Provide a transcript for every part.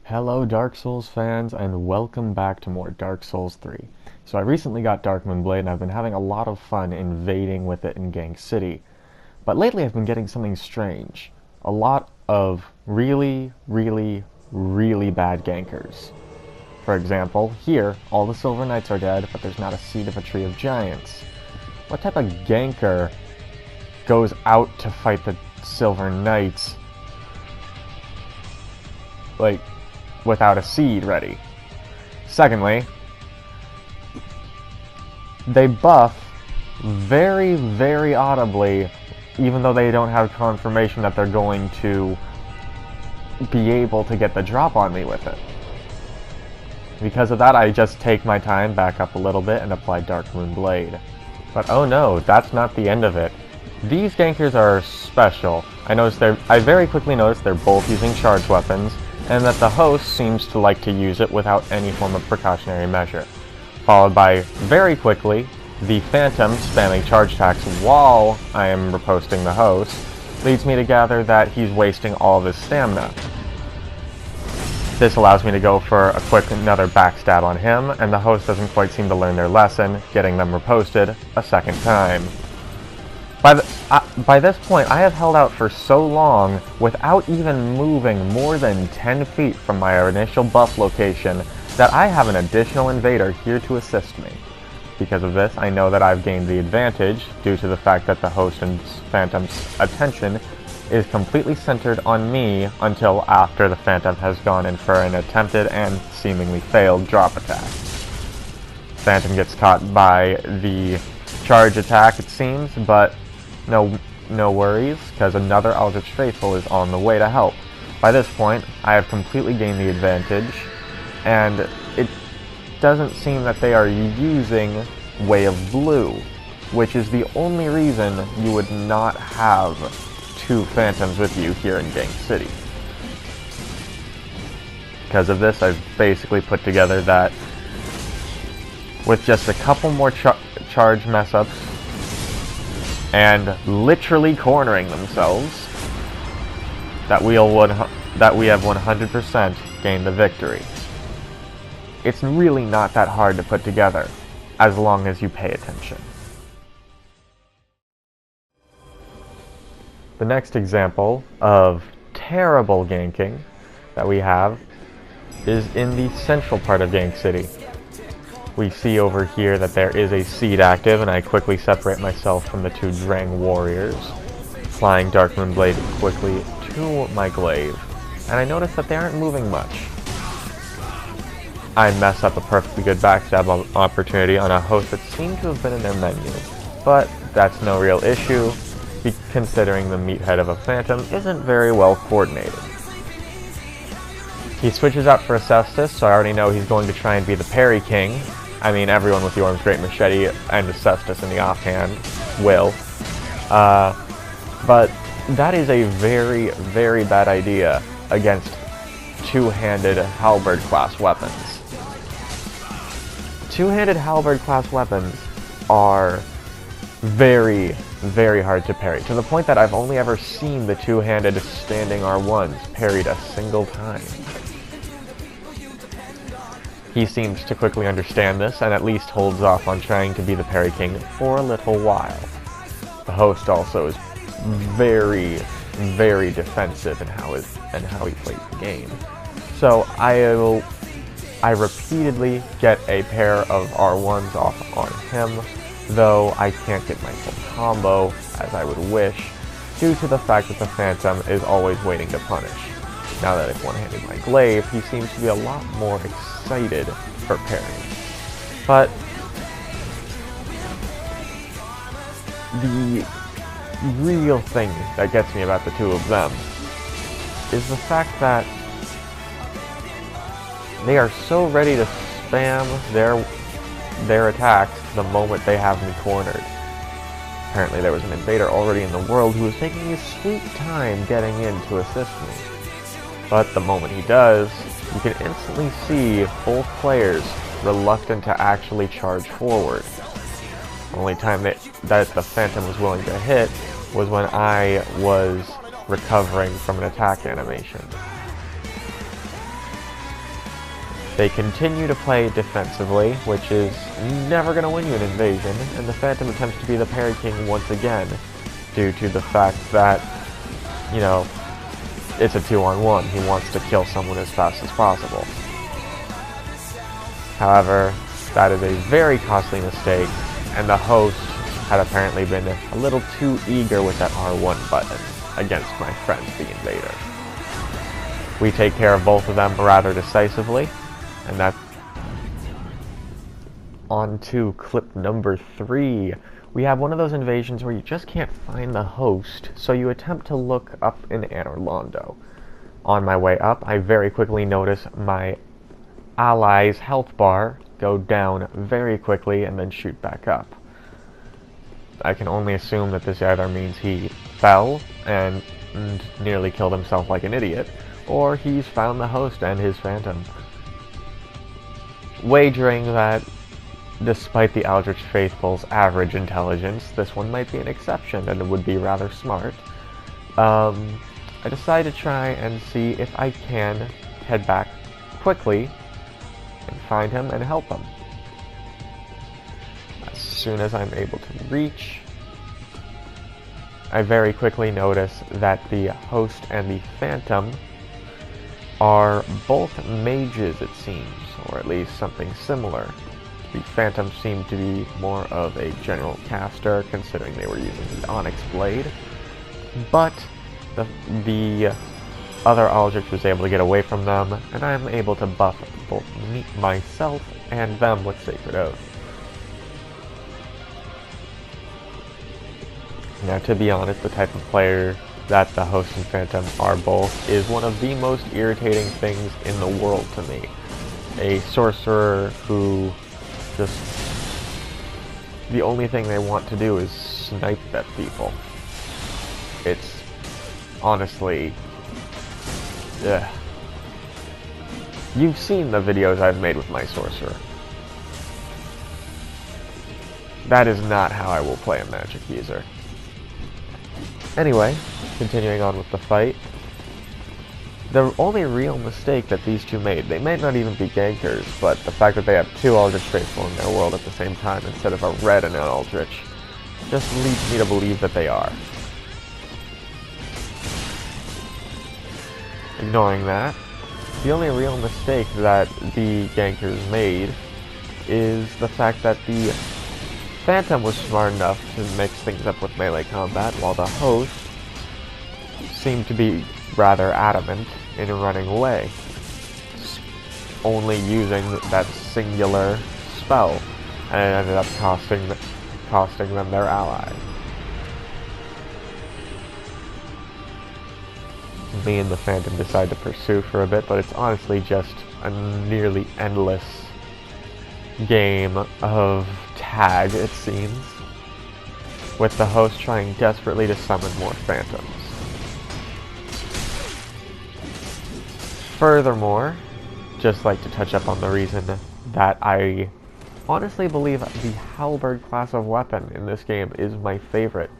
Hello Dark Souls fans, and welcome back to more Dark Souls 3. So I recently got Darkmoon Blade and I've been having a lot of fun invading with it in Gank City. But lately I've been getting something strange. A lot of really bad gankers. For example, here, all the Silver Knights are dead, but there's not a seed of a Tree of Giants. What type of ganker goes out to fight the Silver Knights, without a seed ready? Secondly, they buff very audibly, even though they don't have confirmation that they're going to be able to get the drop on me with it. Because of that, I just take my time, back up a little bit, and apply Darkmoon Blade. But oh no, that's not the end of it. These gankers are special. I very quickly noticed they're both using charge weapons, and that the host seems to like to use it without any form of precautionary measure. Followed by, very quickly, the Phantom spamming charge attacks while I am riposting the host, leads me to gather that he's wasting all of his stamina. This allows me to go for another backstab on him, and the host doesn't quite seem to learn their lesson, getting them riposted a second time. By this point, I have held out for so long without even moving more than 10 feet from my initial buff location that I have an additional invader here to assist me. Because of this, I know that I've gained the advantage due to the fact that the host and Phantom's attention is completely centered on me until after the Phantom has gone in for an attempted and seemingly failed drop attack. Phantom gets caught by the charge attack, it seems, but no worries, because another Eldritch Faithful is on the way to help. By this point, I have completely gained the advantage, and it doesn't seem that they are using Way of Blue, which is the only reason you would not have two Phantoms with you here in Gank City. Because of this, I've basically put together that with just a couple more charge mess-ups, and literally cornering themselves, that we have 100% gained the victory. It's really not that hard to put together, as long as you pay attention. The next example of terrible ganking that we have is in the central part of Gank City. We see over here that there is a seed active, and I quickly separate myself from the two Drang warriors, applying Darkmoon Blade quickly to my glaive, and I notice that they aren't moving much. I mess up a perfectly good backstab opportunity on a host that seemed to have been in their menu, but that's no real issue, considering the meathead of a Phantom isn't very well coordinated. He switches out for Acestus, so I already know he's going to try and be the parry king. I mean, everyone with Yorm's Great Machete and Acestus in the offhand will. But that is a very bad idea against two-handed halberd class weapons. Two-handed halberd class weapons are very hard to parry, to the point that I've only ever seen the two-handed standing R1s parried a single time. He seems to quickly understand this, and at least holds off on trying to be the parry king for a little while. The host also is very defensive in how he plays the game. So I repeatedly get a pair of R1s off on him, though I can't get my full combo as I would wish, due to the fact that the Phantom is always waiting to punish. Now that I've one-handed my glaive, he seems to be a lot more excited for parrying. But the real thing that gets me about the two of them is the fact that they are so ready to spam their attacks the moment they have me cornered. Apparently there was an invader already in the world who was taking his sweet time getting in to assist me. But the moment he does, you can instantly see both players reluctant to actually charge forward. The only time that the Phantom was willing to hit was when I was recovering from an attack animation. They continue to play defensively, which is never going to win you an invasion, and the Phantom attempts to be the parry king once again, due to the fact that, you know, it's a 2-on-1. He wants to kill someone as fast as possible. However, that is a very costly mistake, and the host had apparently been a little too eager with that R1 button against my friends, the invaders. We take care of both of them rather decisively, and that's on to clip number 3. We have one of those invasions where you just can't find the host, so you attempt to look up in Anor Londo. On my way up, I very quickly notice my ally's health bar go down very quickly and then shoot back up. I can only assume that this either means he fell and nearly killed himself like an idiot, or he's found the host and his Phantom. Wagering that, despite the Aldrich Faithful's average intelligence, this one might be an exception and it would be rather smart. I decide to try and see if I can head back quickly and find him and help him. As soon as I'm able to reach, I very quickly notice that the host and the Phantom are both mages, it seems, or at least something similar. The Phantom seemed to be more of a general caster, considering they were using the Onyx Blade, but the other Aldrich was able to get away from them, and I am able to buff both myself and them with Sacred Oath. Now, to be honest, the type of player that the host and Phantom are both is one of the most irritating things in the world to me. A sorcerer who just, the only thing they want to do is snipe at people. It's honestly, ugh. You've seen the videos I've made with my sorcerer. That is not how I will play a magic user. Anyway, continuing on with the fight, the only real mistake that these two made, they may not even be gankers, but the fact that they have two Aldrich Faithful in their world at the same time instead of a red and an Aldrich just leads me to believe that they are. Ignoring that, the only real mistake that the gankers made is the fact that the Phantom was smart enough to mix things up with melee combat, while the host seemed to be rather adamant in running away, only using that singular spell, and it ended up costing them their ally. Me and the Phantom decide to pursue for a bit, but it's honestly just a nearly endless game of tag, it seems, with the host trying desperately to summon more Phantoms. Furthermore, just like to touch up on the reason that I honestly believe the halberd class of weapon in this game is my favorite.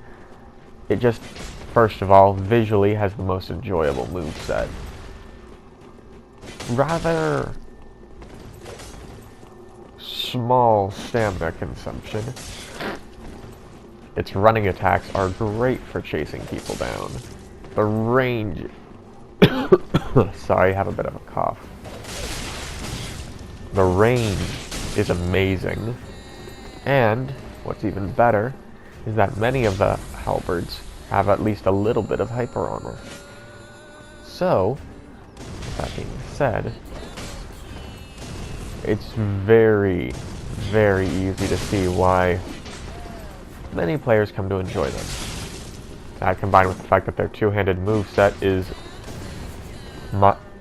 It just, first of all, visually has the most enjoyable moveset. Rather small stamina consumption. Its running attacks are great for chasing people down. The range... Sorry, I have a bit of a cough. The range is amazing. And, what's even better, is that many of the halberds have at least a little bit of hyper armor. So, that being said, it's very, very easy to see why many players come to enjoy them. That combined with the fact that their two-handed moveset is,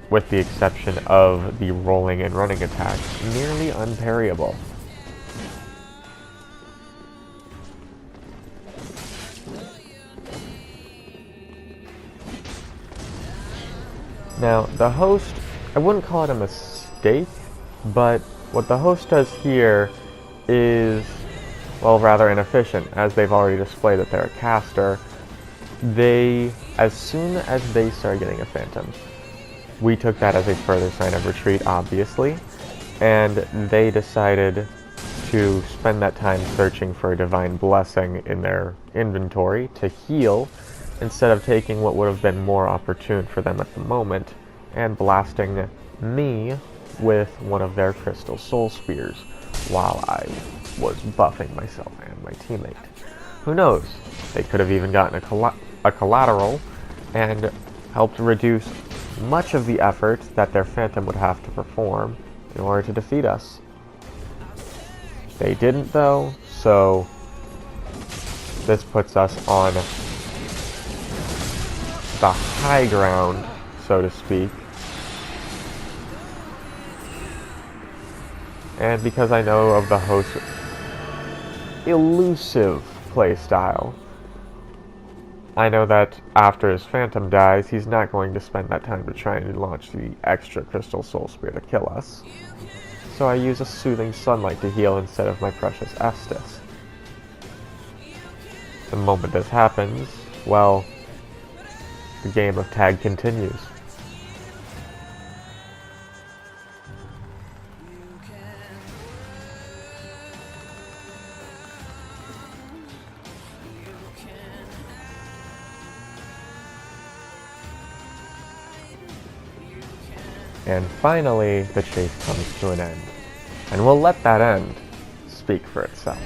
with the exception of the rolling and running attacks, nearly unparryable. Now, the host, I wouldn't call it a mistake, but what the host does here is, well, rather inefficient, as they've already displayed that they're a caster. As soon as they started getting a Phantom, we took that as a further sign of retreat, obviously, and they decided to spend that time searching for a divine blessing in their inventory to heal, instead of taking what would have been more opportune for them at the moment and blasting me with one of their crystal soul spears while I was buffing myself and my teammate. Who knows? They could have even gotten a collateral and helped reduce much of the effort that their phantom would have to perform in order to defeat us. They didn't though, so this puts us on the high ground, so to speak. And because I know of the host's elusive playstyle, I know that after his phantom dies, he's not going to spend that time to try and launch the extra crystal soul spear to kill us. So I use a soothing sunlight to heal instead of my precious Estus. The moment this happens, well, the game of tag continues. And finally, the chase comes to an end. And we'll let that end speak for itself.